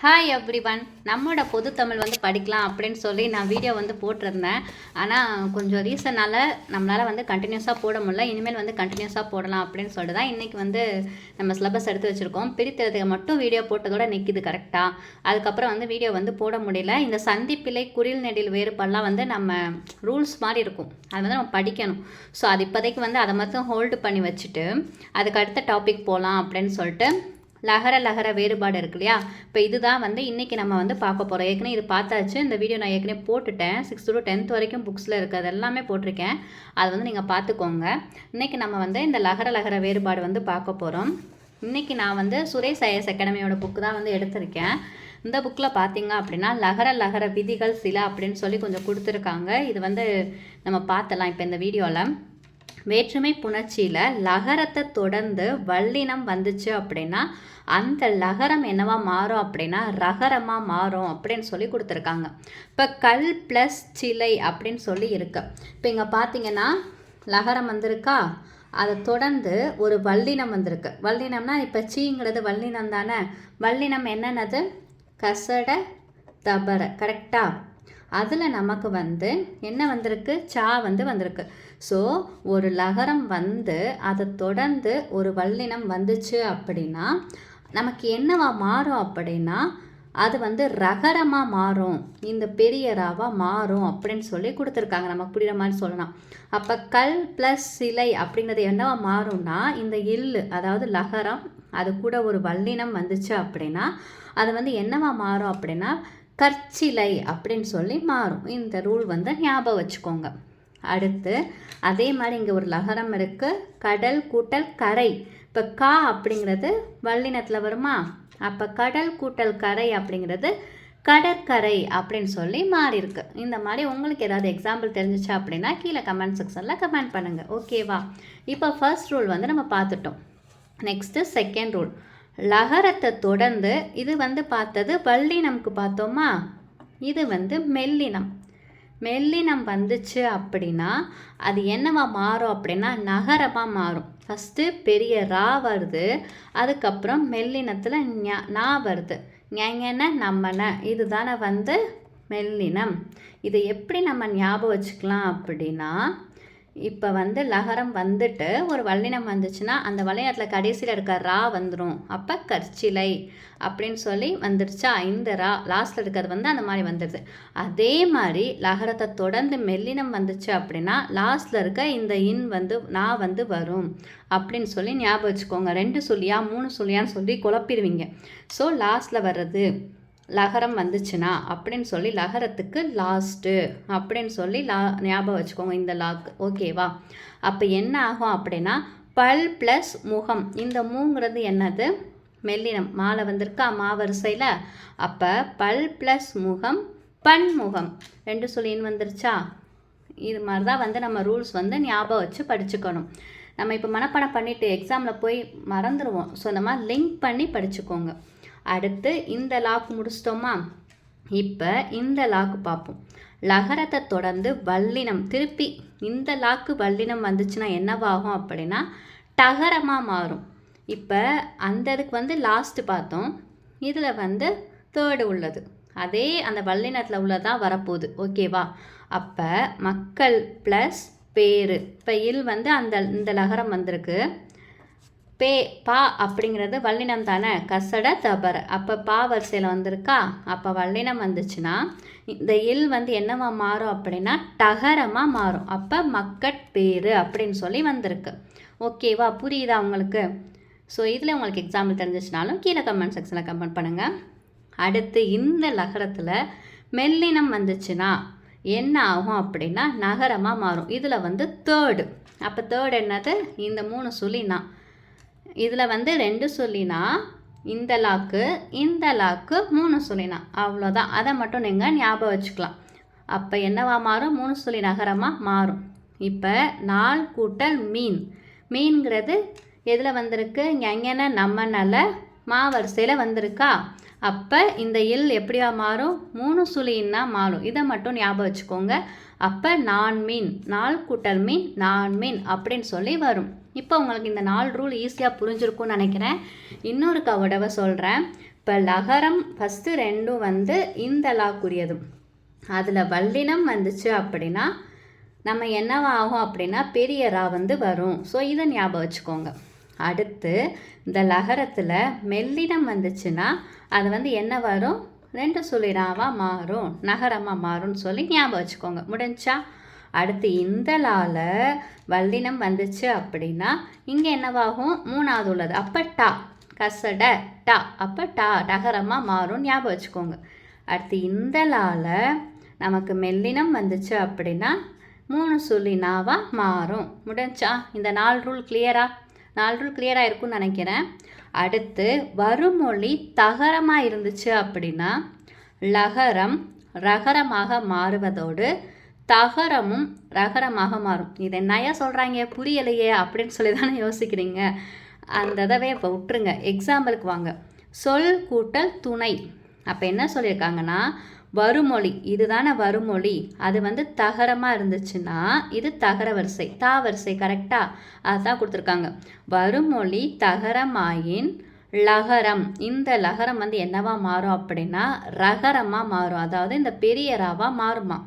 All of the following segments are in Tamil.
Hi everyone. நம்மளோட பொது தமிழ் படிக்கலாம் அப்படின்னு சொல்லி நான் வீடியோ போட்டிருந்தேன். ஆனால் கொஞ்சம் ரீசனால் நம்மளால் கண்டினியூஸாக போட முடியல. இனிமேல் கண்டினியூஸாக போடலாம் அப்படின்னு சொல்லிட்டு தான் இன்றைக்கி நம்ம சிலபஸ் எடுத்து வச்சுருக்கோம். பிரித்தெழுதுக மட்டும் வீடியோ போட்டதோட நிற்கிது கரெக்டாக. அதுக்கப்புறம் வீடியோ போட முடியல. இந்த சந்திப்பிலை குறில் நெடில் வேறுபாடெலாம் நம்ம ரூல்ஸ் மாதிரி இருக்கும். அது நம்ம படிக்கணும். ஸோ அது இப்போதைக்கு அதை மட்டும் ஹோல்டு பண்ணி வச்சுட்டு அதுக்கு அடுத்த டாபிக் போகலாம் அப்படின்னு சொல்லிட்டு லகர வேறுபாடு இருக்கு இல்லையா. இப்போ இதுதான் இன்றைக்கி நம்ம பார்க்க போகிறோம். ஏற்கனவே இது பார்த்தாச்சு. இந்த வீடியோ நான் ஏற்கனவே போட்டுட்டேன். 6th to 10th வரைக்கும் புக்ஸில் இருக்குது. அது எல்லாமே போட்டிருக்கேன். அது நீங்கள் பார்த்துக்கோங்க. இன்றைக்கி நம்ம இந்த லகர வேறுபாடு பார்க்க போகிறோம். இன்றைக்கி நான் சுரேஷ் ஐஎஸ் அகாடமியோட புக்கு தான் எடுத்திருக்கேன். இந்த புக்கில் பார்த்தீங்க அப்படின்னா லகர விதிகள் சில அப்படின்னு சொல்லி கொஞ்சம் கொடுத்துருக்காங்க. இது நம்ம பார்த்தலாம் இப்போ இந்த வீடியோவில். வேற்றுமை புணர்ச்சியில் லகரத்தை தொடர்ந்து வல்லினம் வந்துச்சு அப்படின்னா அந்த லகரம் என்னவா மாறும் அப்படின்னா ரகரமாக மாறும் அப்படின்னு சொல்லி கொடுத்துருக்காங்க. இப்போ கல் ப்ளஸ் சிலை அப்படின்னு சொல்லி இருக்கு. இப்போ இங்கே பார்த்தீங்கன்னா லகரம் வந்திருக்கா, அதை தொடர்ந்து ஒரு வல்லினம் வந்திருக்கு. வல்லினம்னா இப்போ சீங்கிறது வல்லினம் தானே. வல்லினம் என்னென்னது? கசட தபர, கரெக்டாக. அதில் நமக்கு என்ன வந்திருக்கு? சா வந்திருக்கு. ஸோ ஒரு லகரம் அதை தொடர்ந்து ஒரு வல்லினம் வந்துச்சு அப்படின்னா நமக்கு என்னவா மாறும் அப்படின்னா அது ரகரமாக மாறும், இந்த பெரிய ராவாக மாறும் அப்படின்னு சொல்லி கொடுத்துருக்காங்க. நமக்கு புரிகிற மாதிரி சொல்லலாம். அப்போ கல் ப்ளஸ் சிலை அப்படிங்கிறது என்னவா மாறும்னா இந்த இல்லு, அதாவது லகரம் அது கூட ஒரு வல்லினம் வந்துச்சு அப்படின்னா அது என்னவா மாறும் அப்படின்னா கற்சிலை அப்படின்னு சொல்லி மாறும். இந்த ரூல் ஞாபகம் வச்சுக்கோங்க. அடுத்து அதே மாதிரி இங்கே ஒரு லகரம் இருக்குது, கடல் கூட்டல் கரை. இப்போ கா அப்படிங்கிறது வல்லினத்தில் வருமா, அப்போ கடல் கூட்டல் கரை அப்படிங்கிறது கடற்கரை அப்படின்னு சொல்லி மாறி இருக்கு. இந்த மாதிரி உங்களுக்கு ஏதாவது எக்ஸாம்பிள் தெரிஞ்சிச்சா அப்படின்னா கீழே கமெண்ட் செக்ஷனில் கமெண்ட் பண்ணுங்கள். ஓகேவா? இப்போ ஃபர்ஸ்ட் ரூல் நம்ம பார்த்துட்டோம். Next second rule. லகரத்தை தொடர்ந்து இது பார்த்தது வல்லினம்க்கு பார்த்தோமா, இது மெல்லினம். மெல்லினம் வந்துச்சு அப்படின்னா அது என்னவா மாறும் அப்படின்னா நகரமாக மாறும். ஃபஸ்ட்டு பெரிய ரா வருது, அதுக்கப்புறம் மெல்லினத்தில் நா வருது. ஞான நம்மன, இது தானே மெல்லினம். இதை எப்படி நம்ம ஞாபகம் வச்சுக்கலாம் அப்படின்னா இப்போ லகரம் வந்துட்டு ஒரு வல்லினம் வந்துச்சுன்னா அந்த வல்லினத்தில் கடைசியில் இருக்க ரா வந்துடும். அப்போ கற்சிலை அப்படின்னு சொல்லி வந்துடுச்சா. இந்த ரா லாஸ்ட்டில் இருக்கிறது அந்த மாதிரி வந்துடுது. அதே மாதிரி லகரத்தை தொடர்ந்து மெல்லினம் வந்துச்சு அப்படின்னா லாஸ்ட்டில் இருக்க இந்த இன் நா வரும் அப்படின்னு சொல்லி ஞாபகம் வச்சுக்கோங்க. 2 சொல்லியா 3 சொல்லியான்னு சொல்லி குழப்பிடுவீங்க. ஸோ லாஸ்ட்டில் வர்றது லகரம் வந்துச்சுன்னா அப்படின்னு சொல்லி லகரத்துக்கு லாஸ்ட்டு அப்படின்னு சொல்லி ஞாபகம் வச்சுக்கோங்க இந்த லாக். ஓகேவா? அப்போ என்ன ஆகும் அப்படின்னா பல் ப்ளஸ் முகம். இந்த மூங்கிறது என்னது? மெல்லினம். மாலை வந்திருக்கா மாவரிசையில். அப்போ பல் ப்ளஸ் முகம் பன்முகம். 2 சொல்லின்னு வந்துருச்சா. இது மாதிரி தான் நம்ம ரூல்ஸ் ஞாபகம் வச்சு படிச்சுக்கணும். நம்ம இப்போ மனப்பாடம் பண்ணிவிட்டு எக்ஸாமில் போய் மறந்துடுவோம். ஸோ இந்த மாதிரி லிங்க் பண்ணி படிச்சுக்கோங்க. அடுத்து இந்த லாக் முடிச்சிட்டோமா. இப்போ இந்த லாக்கு பார்ப்போம். லகரத்தை தொடர்ந்து வல்லினம், திருப்பி இந்த லாக்கு வல்லினம் வந்துச்சுன்னா என்னவாகும் அப்படின்னா டகரமாக மாறும். இப்போ அந்த இதுக்கு லாஸ்ட்டு பார்த்தோம், இதில் தேர்டு உள்ளது. அதே அந்த வல்லினத்தில் உள்ளதான் வரப்போகுது. ஓகேவா? அப்போ மக்கள் ப்ளஸ் பேரு. இப்போ இல் அந்த இந்த லகரம் வந்திருக்கு. பா அப்படிங்கிறது வல்லினம் தானே, கசட தபர. அப்போ பா வரிசையில் வந்திருக்கா. அப்போ வல்லினம் வந்துச்சுன்னா இந்த இல் என்னவா மாறும் அப்படின்னா டகரமாக மாறும். அப்போ மக்கட்பேரு அப்படின்னு சொல்லி வந்திருக்கு. ஓகேவா? புரியுதா உங்களுக்கு? ஸோ இதில் உங்களுக்கு எக்ஸாம்பிள் தெரிஞ்சிச்சுனாலும் கீழே கமெண்ட் செக்ஷனில் கமெண்ட் பண்ணுங்கள். அடுத்து இந்த லகரத்தில் மெல்லினம் வந்துச்சுன்னா என்ன ஆகும் அப்படின்னா நகரமாக மாறும். இதில் தேர்டு. அப்போ தேர்டு என்னது? இந்த 3 சொல்லினா. இதில் 2 சொல்லினா இந்த லாக்கு, இந்த லாக்கு 3 சொல்லினா. அவ்வளோதான். அதை மட்டும் நீங்கள் ஞாபகம் வச்சுக்கலாம். அப்போ என்னவா மாறும்? 3 சொல்லி நகரமாக மாறும். இப்போ நாள் கூட்டல் மீன். மீன்கிறது எதில் வந்திருக்கு? எங்கன்னா நம்மனால மாவரிசையில் வந்திருக்கா. அப்போ இந்த இல் எப்படியா மாறும்? 3 சுழின்னா மாறும். இதை மட்டும் ஞாபகம் வச்சுக்கோங்க. அப்போ நான் மீன், நாள் கூட்டல் மீன் நான் மீன் அப்படின்னு சொல்லி வரும். இப்போ உங்களுக்கு இந்த 4 ரூல் ஈஸியாக புரிஞ்சிருக்கும்னு நினைக்கிறேன். இன்னொரு கவடவை சொல்கிறேன். இப்போ லகரம் ஃபஸ்ட்டு ரெண்டும் வந்து இந்த லாக்குரியது. அதில் வல்லினம் வந்துச்சு அப்படின்னா நம்ம என்னவாகும் அப்படின்னா பெரிய ரா வந்து வரும். ஸோ இதை ஞாபகம் வச்சுக்கோங்க. அடுத்து இந்த லகரத்தில் மெல்லினம் வந்துச்சுன்னா அது வந்து என்ன வரும்? ரெண்டு சொல்லிடாவாக மாறும், நகரமாக மாறும்னு சொல்லி ஞாபகம் வச்சுக்கோங்க. முடிஞ்சா? அடுத்து இந்த லால வல்லினம் வந்துச்சு அப்படின்னா இங்கே என்னவாகும்? மூணாவது உள்ளது. அப்போ டா, கசட டா, அப்போ டா நகரமாக மாறும், ஞாபகம் வச்சுக்கோங்க. அடுத்து இந்த லால நமக்கு மெல்லினம் வந்துச்சு அப்படின்னா மூணு சொல்லி நாவாக மாறும். முடிஞ்சா? இந்த 4 ரூல் கிளியரா? 4 ரூல் கிளியராக இருக்கும்னு நினைக்கிறேன். அடுத்து வருமொழி தகரமாக இருந்துச்சு அப்படின்னா லகரம் ரகரமாக மாறுவதோடு தகரமும் ரகரமாக மாறும். இதை என்னையா சொல்கிறாங்க, புரியலையே அப்படின்னு சொல்லி தானே யோசிக்கிறீங்க. அந்த தடவை இப்போ விட்டுருங்க. எக்ஸாம்பிளுக்கு வாங்க. சொல் கூட்டல் துணை. அப்போ என்ன சொல்லியிருக்காங்கன்னா வருமொழி, இதுதானே வருமொழி, அது வந்து தகரமாக இருந்துச்சுன்னா இது தகர வரிசை, தா வரிசை. கரெக்டாக? அதுதான் கொடுத்துருக்காங்க. வருமொழி தகரமாயின் லகரம், இந்த லகரம் வந்து என்னவா மாறும் அப்படின்னா ரகரமாக மாறும். அதாவது இந்த பெரிய ராவாக மாறுமா.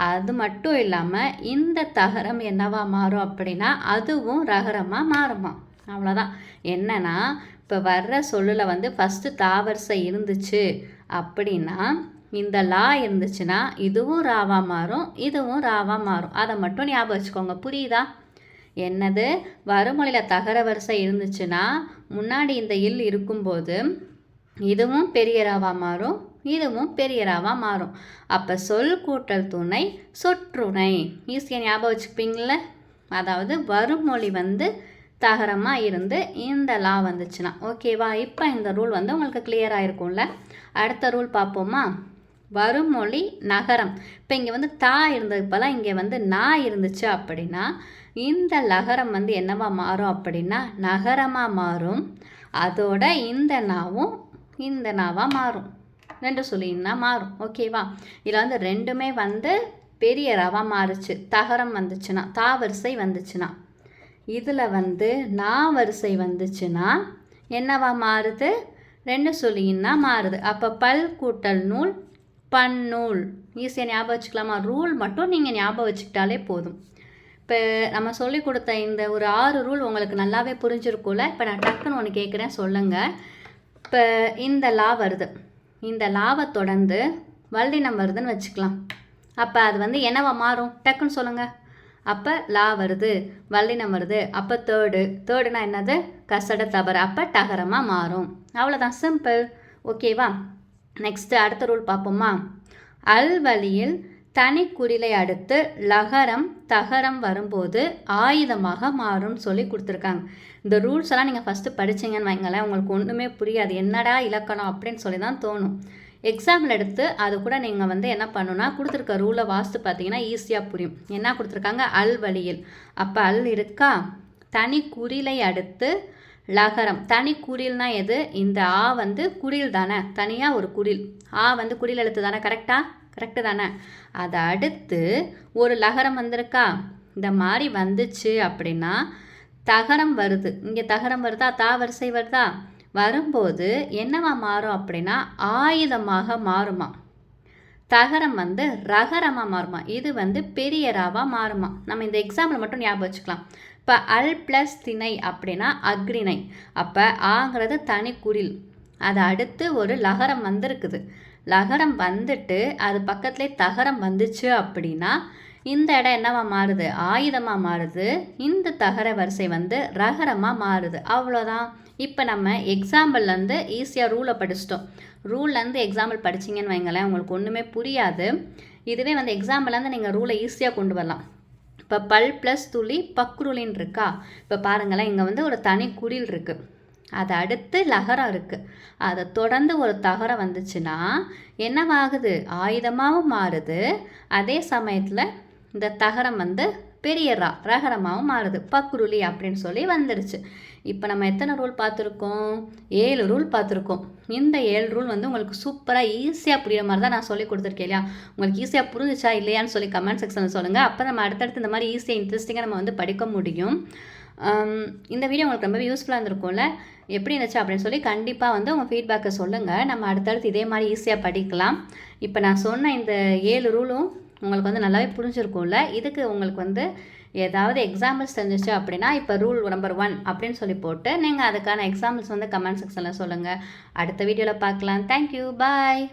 அது மட்டும் இல்லாமல் இந்த தகரம் என்னவா மாறும் அப்படின்னா அதுவும் ரகரமாக மாறுமா. அவ்வளோதான். என்னன்னா இப்போ வர்ற சொல்லில் வந்து ஃபஸ்ட்டு தாவரிசை இருந்துச்சு அப்படின்னா இந்த லா இருந்துச்சுன்னா இதுவும் ராவா மாறும், இதுவும் ராவா மாறும். அதை மட்டும் ஞாபகம் வச்சுக்கோங்க. புரியுதா? என்னது? வருமொழியில் தகர வரிசை இருந்துச்சுன்னா முன்னாடி இந்த இல் இருக்கும்போது இதுவும் பெரிய ராவா மாறும், இதுவும் பெரிய ராவா மாறும். அப்போ சொல் கூட்டல் துணை சொற்றுணை. ஈஸியாக ஞாபகம் வச்சுப்பீங்கள. அதாவது வருமொழி வந்து தகரமாக இருந்து இந்த லா வந்துச்சுன்னா ஓகேவா? இப்போ இந்த ரூல் வந்து உங்களுக்கு கிளியராக இருக்கும்ல. அடுத்த ரூல் பார்ப்போமா? வருமொழி நகரம். இப்போ இங்கே வந்து தா இருந்தது இப்போலாம் இங்கே வந்து நா இருந்துச்சு அப்படின்னா இந்த லகரம் வந்து என்னவா மாறும் அப்படின்னா நகரமாக மாறும். அதோட இந்த நாவும் இந்த நாவாக மாறும். ரெண்டு சொல்லின்னா மாறும். ஓகேவா? இதில் வந்து ரெண்டுமே வந்து பெரிய ராவா மாறுச்சு தகரம் வந்துச்சுன்னா, தா வரிசை வந்துச்சுன்னா. இதில் வந்து நா வரிசை வந்துச்சுன்னா என்னவா மாறுது? ரெண்டு சொல்லின்னா மாறுது. அப்போ பல் கூட்டல் நூல் பன்னூல். ஈஸியாக ஞாபகம் வச்சுக்கலாமா? ரூல் மட்டும் நீங்கள் ஞாபகம் வச்சுக்கிட்டாலே போதும். இப்போ நம்ம சொல்லி கொடுத்த இந்த ஒரு 6 ரூல் உங்களுக்கு நல்லாவே புரிஞ்சிருக்கும்ல. இப்போ நான் டக்குன்னு ஒன்று கேட்குறேன், சொல்லுங்கள். இப்போ இந்த லா வருது, இந்த லாவை தொடர்ந்து வல்லினம் வருதுன்னு வச்சுக்கலாம். அப்போ அது வந்து என்னவா மாறும்? டக்குன்னு சொல்லுங்கள். அப்போ லா வருது, வல்லினம் வருது. அப்போ தேர்டுனா என்னது? கசட தபர. அப்போ டகரமாக மாறும். அவ்வளோதான், சிம்பிள். ஓகேவா? நெக்ஸ்ட்டு அடுத்த ரூல் பார்ப்போமா? அல் வழியில் தனி குறிலை அடுத்து லகரம் தகரம் வரும்போது ஆயுதமாக மாறும்னு சொல்லி கொடுத்துருக்காங்க. இந்த ரூல்ஸ் எல்லாம் நீங்கள் ஃபஸ்ட்டு படிச்சிங்கன்னு வைங்களேன், உங்களுக்கு ஒன்றுமே புரியாது. என்னடா இலக்கணம் அப்படின்னு சொல்லி தான் தோணும். எக்ஸாம்பிள் எடுத்து அது கூட நீங்கள் வந்து என்ன பண்ணணும்னா கொடுத்துருக்க ரூலை வாசித்து பார்த்தீங்கன்னா ஈஸியாக புரியும். என்ன கொடுத்துருக்காங்க? அல் வழியில். அப்போ அல் இருக்கா, தனி குறிலை அடுத்து லகரம். தனி குறில்னா எது? இந்த ஆ வந்து குறில் தானே, தனியாக ஒரு குறில். ஆ வந்து குறில் எழுத்து தானே, கரெக்டு தானே? அதை அடுத்து ஒரு லகரம் வந்திருக்கா. இந்த மாதிரி வந்துச்சு அப்படின்னா தகரம் வருது. இங்கே தகரம் வருதா, தா வரிசை வருதா? வரும்போது என்னவா மாறும் அப்படின்னா ஆயுதமாக மாறுமா. தகரம் வந்து ரகரமாக மாறுமா. இது வந்து பெரிய ராவாக மாறுமா. நம்ம இந்த எக்ஸாம்பிள் மட்டும் ஞாபகம் வச்சுக்கலாம். இப்போ அல் ப்ளஸ் திணை அப்படின்னா அக்ரிணை. அப்போ ஆங்கிறது தனி குறில். அதை அடுத்து ஒரு லகரம் வந்திருக்குது. லகரம் வந்துட்டு அது பக்கத்துலேயே தகரம் வந்துச்சு அப்படின்னா இந்த இடம் என்னவா மாறுது? ஆயுதமாக மாறுது. இந்த தகர வரிசை வந்து ரகரமாக மாறுது. அவ்வளோதான். இப்போ நம்ம எக்ஸாம்பிள்லேருந்து ஈஸியாக ரூலை படிச்சிட்டோம். ரூல்லேருந்து எக்ஸாம்பிள் படிச்சிங்கன்னு வைங்களேன், உங்களுக்கு ஒன்றுமே புரியாது. இதுவே வந்து எக்ஸாம்பிள்லேருந்து நீங்கள் ரூலை ஈஸியாக கொண்டு வரலாம். இப்போ பல் ப்ளஸ் துளி பக்ருளின்னு இருக்கா. இப்போ பாருங்களேன், இங்கே வந்து ஒரு தனி குறில் இருக்குது. அதை அடுத்து லகரம் இருக்குது. அதை தொடர்ந்து ஒரு தகரம் வந்துச்சுன்னா என்னவாகுது? ஆயுதமாகவும் மாறுது. அதே சமயத்தில் இந்த தகரம் வந்து பெரிய ரகரமாகவும் மாறுது. பக்ருளி அப்படின்னு சொல்லி வந்துடுச்சு. இப்போ நம்ம எத்தனை ரூல் பார்த்துருக்கோம்? 7 ரூல் பார்த்துருக்கோம். இந்த 7 ரூல் வந்து உங்களுக்கு சூப்பராக ஈஸியாக புரியுற மாதிரி தான் நான் சொல்லி கொடுத்துருக்கேன் இல்லையா? உங்களுக்கு ஈஸியாக புரிஞ்சிச்சா இல்லையான்னு சொல்லி கமெண்ட் செக்ஷனில் சொல்லுங்கள். அப்போ நம்ம அடுத்தடுத்து இந்த மாதிரி ஈஸியாக இன்ட்ரெஸ்டிங்காக நம்ம வந்து படிக்க முடியும். இந்த வீடியோ உங்களுக்கு ரொம்பவே யூஸ்ஃபுல்லாக இருந்திருக்கும்ல. எப்படி இருந்துச்சு அப்படின்னு சொல்லி கண்டிப்பாக வந்து உங்கள் ஃபீட்பேக்கை சொல்லுங்கள். நம்ம அடுத்தடுத்து இதே மாதிரி ஈஸியாக படிக்கலாம். இப்போ நான் சொன்ன இந்த 7 ரூலும் உங்களுக்கு வந்து நல்லாவே புரிஞ்சிருக்கும்ல. இதுக்கு உங்களுக்கு வந்து ஏதாவது எக்ஸாம்பிள்ஸ் தெரிஞ்சிச்சு அப்படின்னா இப்போ ரூல் நம்பர் 1 அப்படின்னு சொல்லி போட்டு நீங்கள் அதுக்கான எக்ஸாம்பிள்ஸ் வந்து கமெண்ட் செக்ஷனில் சொல்லுங்கள். அடுத்த வீடியோவில் பார்க்கலாம். தேங்க்யூ, பாய்.